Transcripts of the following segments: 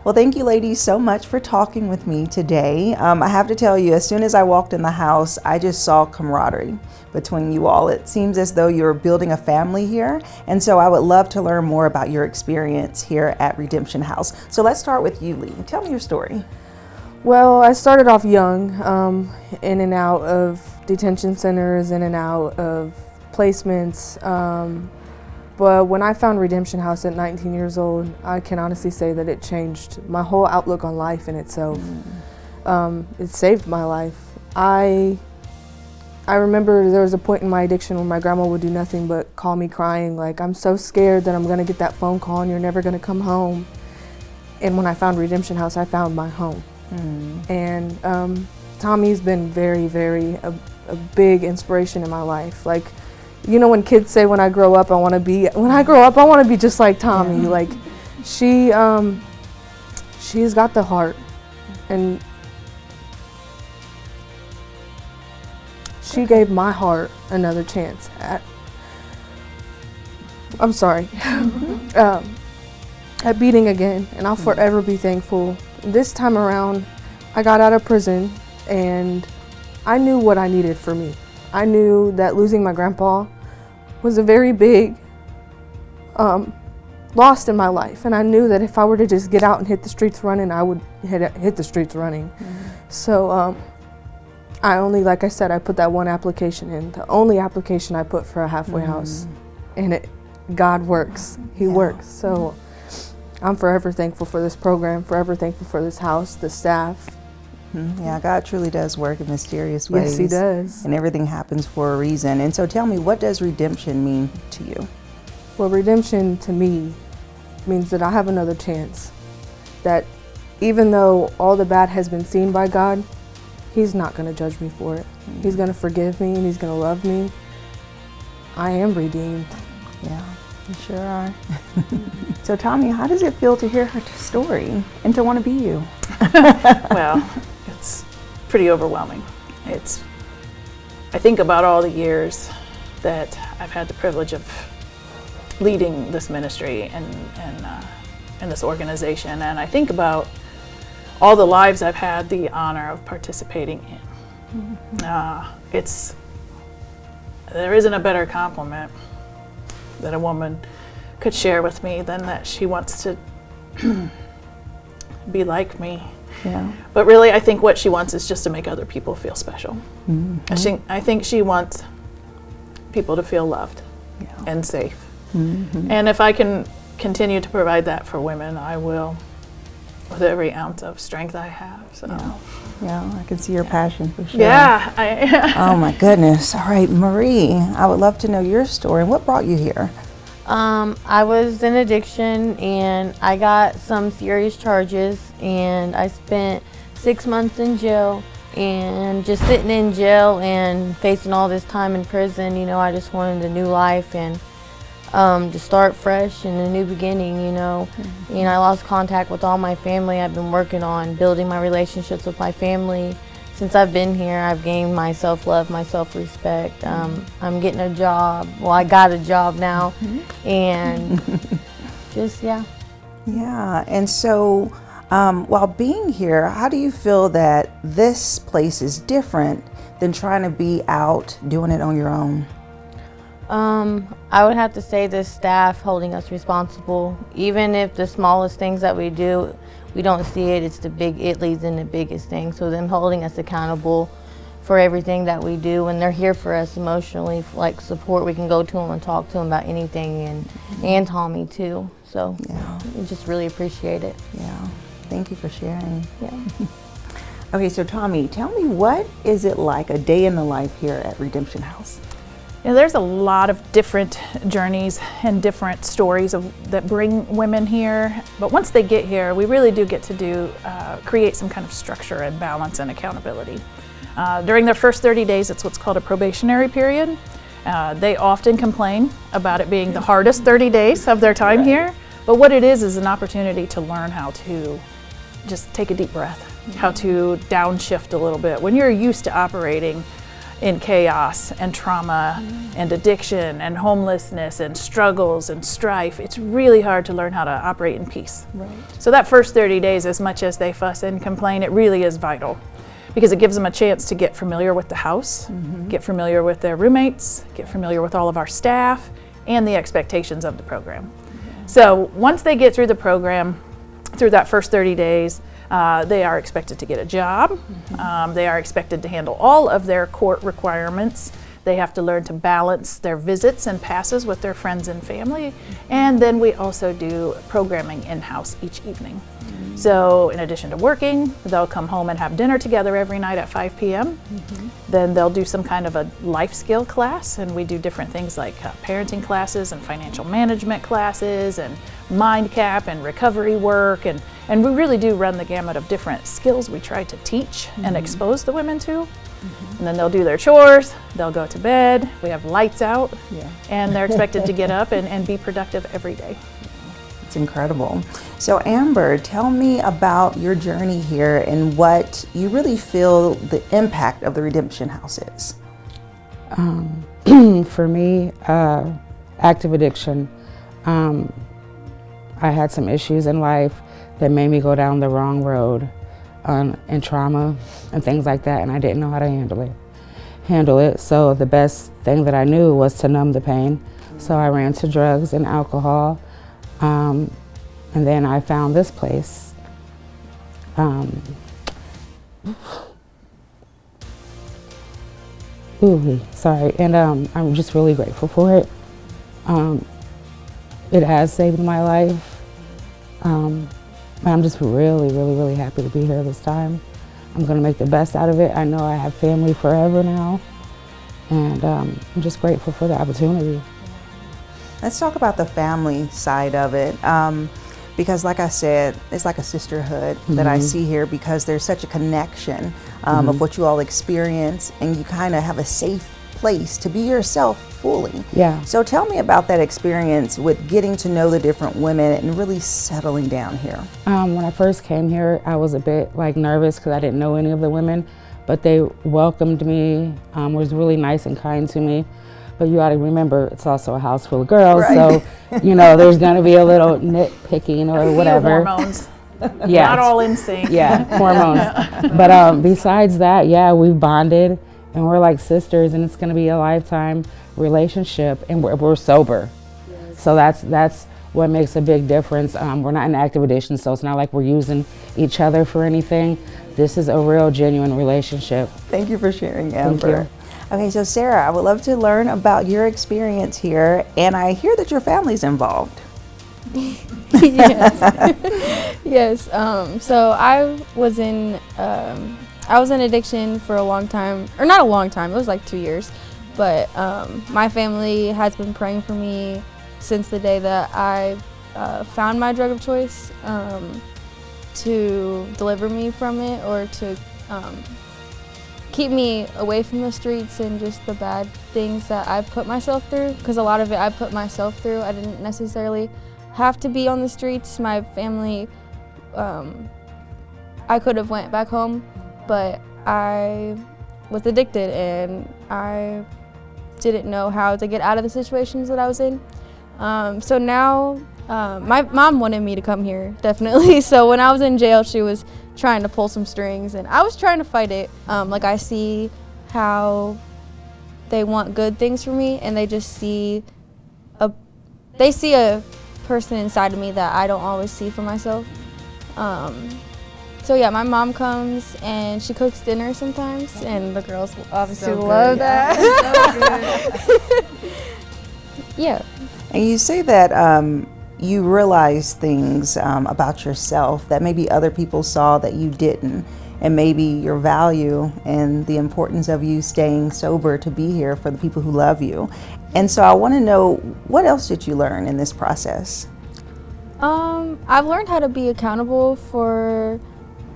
Well, thank you ladies so much for talking with me today. I have to tell you, as soon as I walked in the house, I just saw camaraderie between you all. It seems as though you're building a family here. And so I would love to learn more about your experience here at Redemption House. So let's start with you, Lee. Tell me your story. Well, I started off young, in and out of detention centers, in and out of placements. But when I found Redemption House at 19 years old, I can honestly say that it changed my whole outlook on life in itself. It saved my life. I remember there was a point in my addiction when my grandma would do nothing but call me crying, like, I'm so scared that I'm gonna get that phone call and you're never gonna come home. And when I found Redemption House, I found my home. And Tommy's been very, very a big inspiration in my life. Like, you know, when kids say, when I grow up, I want to be just like Tommy. Like, she's got the heart, and she gave my heart another chance at beating again, and I'll forever be thankful. This time around, I got out of prison, and I knew what I needed for me. I knew that losing my grandpa was a very big loss in my life, and I knew that if I were to just get out and hit the streets running, I would hit the streets running. So I only, like I said, I put that one application in, the only application I put for a halfway house, and God works. He works. So I'm forever thankful for this program, forever thankful for this house, the staff. Yeah, God truly does work in mysterious ways. Yes, He does. And everything happens for a reason. And so tell me, what does redemption mean to you? Well, redemption to me means that I have another chance. That even though all the bad has been seen by God, He's not going to judge me for it. He's going to forgive me and He's going to love me. I am redeemed. Yeah, you sure are. So Tommy, how does it feel to hear her story and to want to be you? Well, it's pretty overwhelming. I think about all the years that I've had the privilege of leading this ministry and this organization, and I think about all the lives I've had the honor of participating in. There isn't a better compliment that a woman could share with me than that she wants to be like me. Yeah. But really, I think what she wants is just to make other people feel special. I think she wants people to feel loved and safe. And if I can continue to provide that for women, I will, with every ounce of strength I have. So. Yeah, I can see your passion for sure. Yeah. Oh my goodness. All right, Marie, I would love to know your story. What brought you here? I was in addiction, and I got some serious charges, and I spent 6 months in jail. And just sitting in jail and facing all this time in prison, you know, I just wanted a new life and to start fresh and a new beginning, you know. And I lost contact with all my family. I've been working on building my relationships with my family. Since I've been here, I've gained my self-love, my self-respect. I'm getting a job. Well, I got a job now. And just, yeah. Yeah, and so while being here, how do you feel that this place is different than trying to be out doing it on your own? I would have to say the staff holding us responsible. Even if the smallest things that we do, we don't see it, it leads in the biggest thing. So them holding us accountable for everything that we do, and they're here for us emotionally, like support. We can go to them and talk to them about anything, and Tommy too. So we just really appreciate it. Yeah, thank you for sharing. Yeah. Okay, so Tommy, tell me, what is it like a day in the life here at Redemption House? There's a lot of different journeys and different stories that bring women here. But once they get here, we really do get to create some kind of structure and balance and accountability. During their first 30 days, it's what's called a probationary period. They often complain about it being the hardest 30 days of their time here. But what it is an opportunity to learn how to just take a deep breath, how to downshift a little bit. When you're used to operating in chaos and trauma and addiction and homelessness and struggles and strife, it's really hard to learn how to operate in peace. Right. So that first 30 days, as much as they fuss and complain, it really is vital because it gives them a chance to get familiar with the house, get familiar with their roommates, get familiar with all of our staff and the expectations of the program. So once they get through the program, through that first 30 days, they are expected to get a job. They are expected to handle all of their court requirements. They have to learn to balance their visits and passes with their friends and family. And then we also do programming in-house each evening. So in addition to working, they'll come home and have dinner together every night at 5 p.m. Then they'll do some kind of a life skill class, and we do different things like parenting classes and financial management classes and mind cap and recovery work, and we really do run the gamut of different skills we try to teach and expose the women to. And then they'll do their chores, they'll go to bed, we have lights out, and they're expected to get up and be productive every day. It's incredible. So Amber, tell me about your journey here and what you really feel the impact of the Redemption House is. For me, active addiction. I had some issues in life that made me go down the wrong road and trauma and things like that, and I didn't know how to handle it. So the best thing that I knew was to numb the pain. So I ran to drugs and alcohol, and then I found this place. Sorry, and I'm just really grateful for it. It has saved my life. I'm just really happy to be here this time. I'm gonna make the best out of it. I know I have family forever now, and I'm just grateful for the opportunity. Let's talk about the family side of it, because like I said, it's like a sisterhood that I see here, because there's such a connection of what you all experience, and you kind of have a safe place to be yourself fully. Yeah. So tell me about that experience with getting to know the different women and really settling down here. When I first came here, I was a bit nervous because I didn't know any of the women, but they welcomed me, was really nice and kind to me. But you ought to remember, it's also a house full of girls, so there's going to be a little nitpicking or whatever. Hormones. Yeah. Not all in sync. Yeah, hormones. But besides that, we bonded, and we're like sisters, and it's going to be a lifetime relationship, and we're sober. So that's what makes a big difference. We're not in active addiction, so it's not like we're using each other for anything. This is a real, genuine relationship. Thank you for sharing, Amber. Thank you. Okay, so Sarah, I would love to learn about your experience here, and I hear that your family's involved. Yes. So I was in addiction for a long time, or not a long time, it was like 2 years. But my family has been praying for me since the day that I found my drug of choice, to deliver me from it, or to keep me away from the streets and just the bad things that I put myself through, because a lot of it I put myself through. I didn't necessarily have to be on the streets. My family, I could have went back home, but I was addicted and I didn't know how to get out of the situations that I was in. So now, my mom wanted me to come here, definitely. So when I was in jail, she was trying to pull some strings, and I was trying to fight it. Like, I see how they want good things for me, and they just see a person inside of me that I don't always see for myself. So yeah, my mom comes and she cooks dinner sometimes, and the girls obviously love that. So good. Yeah. And you say that you realize things about yourself that maybe other people saw that you didn't, and maybe your value and the importance of you staying sober to be here for the people who love you. And so I want to know, what else did you learn in this process? I've learned how to be accountable for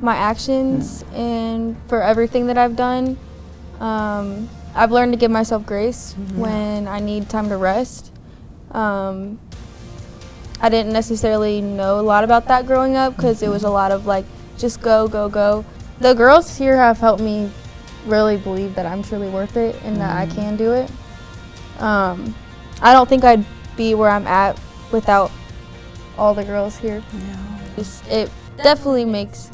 my actions and for everything that I've done. I've learned to give myself grace when I need time to rest. I didn't necessarily know a lot about that growing up, because it was a lot of like, just go, go, go. The girls here have helped me really believe that I'm truly worth it and that I can do it. I don't think I'd be where I'm at without all the girls here. It definitely makes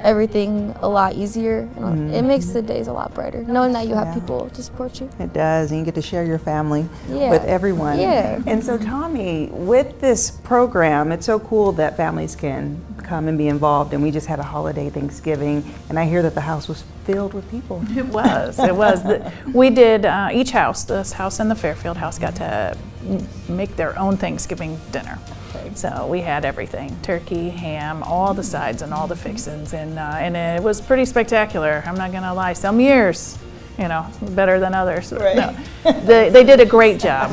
everything a lot easier. It makes the days a lot brighter, knowing that you have people to support you. It does, and you get to share your family Yeah. with everyone. Yeah. And so Tommy, with this program, it's so cool that families can come and be involved, and we just had a holiday Thanksgiving, and I hear that the house was filled with people. It was. It was. We did, each house, this house and the Fairfield house, got to make their own Thanksgiving dinner. So we had everything, turkey, ham, all the sides and all the fixins, and it was pretty spectacular. I'm not gonna lie, some years, you know, better than others. Right. No, they did a great job.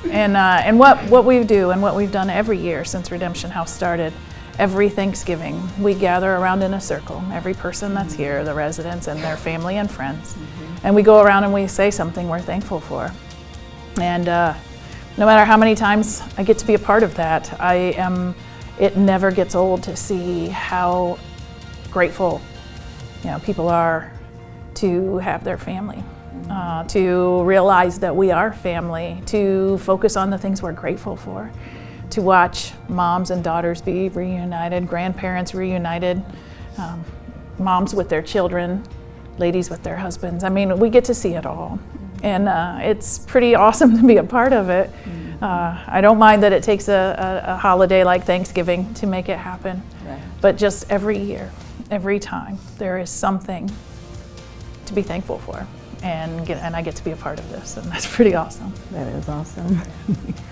And what we do and what we've done every year since Redemption House started, every Thanksgiving, we gather around in a circle, every person that's here, the residents and their family and friends, and we go around and we say something we're thankful for. And no matter how many times I get to be a part of that, it never gets old to see how grateful, you know, people are to have their family, to realize that we are family, to focus on the things we're grateful for, to watch moms and daughters be reunited, grandparents reunited, moms with their children, ladies with their husbands. I mean, we get to see it all. And it's pretty awesome to be a part of it. I don't mind that it takes a holiday like Thanksgiving to make it happen. Right. But just every year, every time, there is something to be thankful for. And I get to be a part of this, and that's pretty awesome. That is awesome.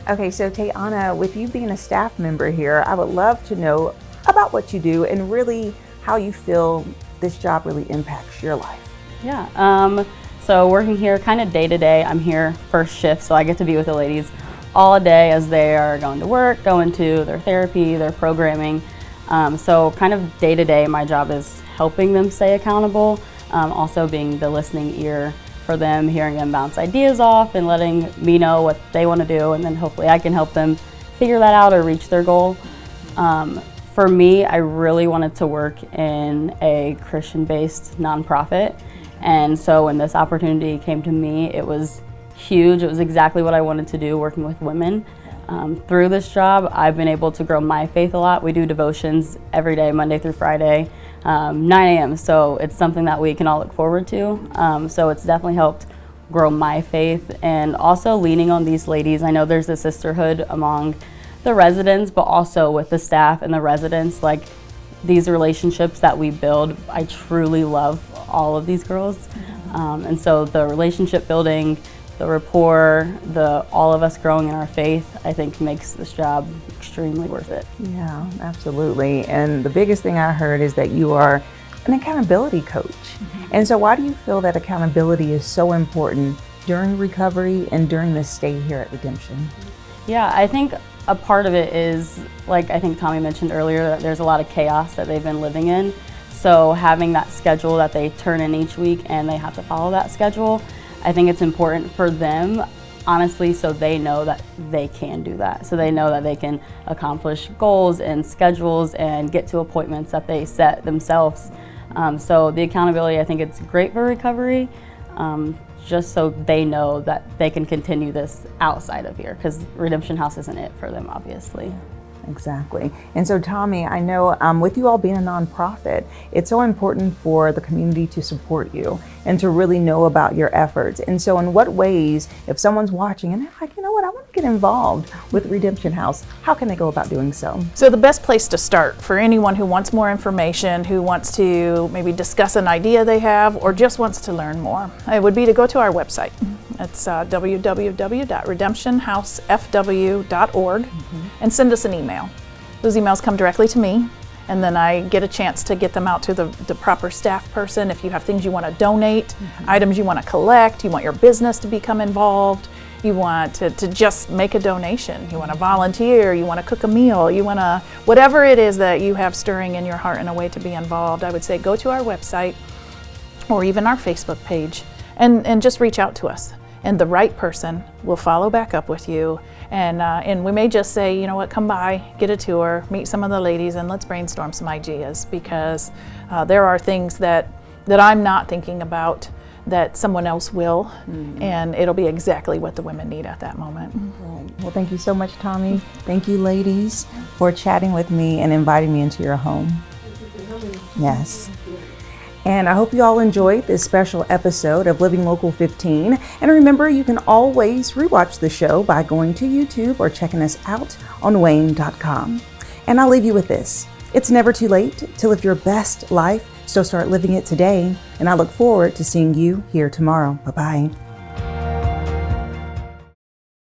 Okay, so Tayana, with you being a staff member here, I would love to know about what you do and really how you feel this job really impacts your life. Yeah. So working here kind of day to day, I'm here first shift, so I get to be with the ladies all day as they are going to work, going to their therapy, their programming. So kind of day to day, my job is helping them stay accountable, also being the listening ear for them, hearing them bounce ideas off and letting me know what they want to do, and then hopefully I can help them figure that out or reach their goal. For me, I really wanted to work in a Christian-based nonprofit. And so when this opportunity came to me, it was huge. It was exactly what I wanted to do, working with women. Through this job, I've been able to grow my faith a lot. We do devotions every day, Monday through Friday, 9 a.m. So it's something that we can all look forward to. So it's definitely helped grow my faith, and also leaning on these ladies. I know there's a sisterhood among the residents, but also with the staff and the residents, like these relationships that we build. I truly love all of these girls. And so the relationship building, the rapport, all of us growing in our faith, I think makes this job extremely worth it. Yeah, absolutely. And the biggest thing I heard is that you are an accountability coach. And so why do you feel that accountability is so important during recovery and during this stay here at Redemption? Yeah, I think a part of it is, like I think Tommy mentioned earlier, that there's a lot of chaos that they've been living in. So having that schedule that they turn in each week and they have to follow that schedule, I think it's important for them, honestly, so they know that they can do that. So they know that they can accomplish goals and schedules and get to appointments that they set themselves. So the accountability, I think it's great for recovery, just so they know that they can continue this outside of here, because Redemption House isn't it for them, obviously. Exactly. And so Tommy, I know with you all being a nonprofit, it's so important for the community to support you and to really know about your efforts. And so in what ways, if someone's watching and they're like, you know what, I want to get involved with Redemption House, how can they go about doing so? So the best place to start for anyone who wants more information, who wants to maybe discuss an idea they have, or just wants to learn more, it would be to go to our website. It's www.redemptionhousefw.org, and send us an email. Those emails come directly to me, and then I get a chance to get them out to the proper staff person. If you have things you want to donate, items you want to collect, you want your business to become involved, you want to just make a donation, you want to volunteer, you want to cook a meal, you want to, whatever it is that you have stirring in your heart in a way to be involved, I would say go to our website or even our Facebook page and just reach out to us. And the right person will follow back up with you. And we may just say, you know what, come by, get a tour, meet some of the ladies, and let's brainstorm some ideas, because there are things that I'm not thinking about that someone else will, and it'll be exactly what the women need at that moment. Right. Well, thank you so much, Tommy. Thank you, ladies, for chatting with me and inviting me into your home. Yes. And I hope you all enjoyed this special episode of Living Local 15. And remember, you can always rewatch the show by going to YouTube or checking us out on WANE.com. And I'll leave you with this. It's never too late to live your best life, so start living it today. And I look forward to seeing you here tomorrow. Bye-bye.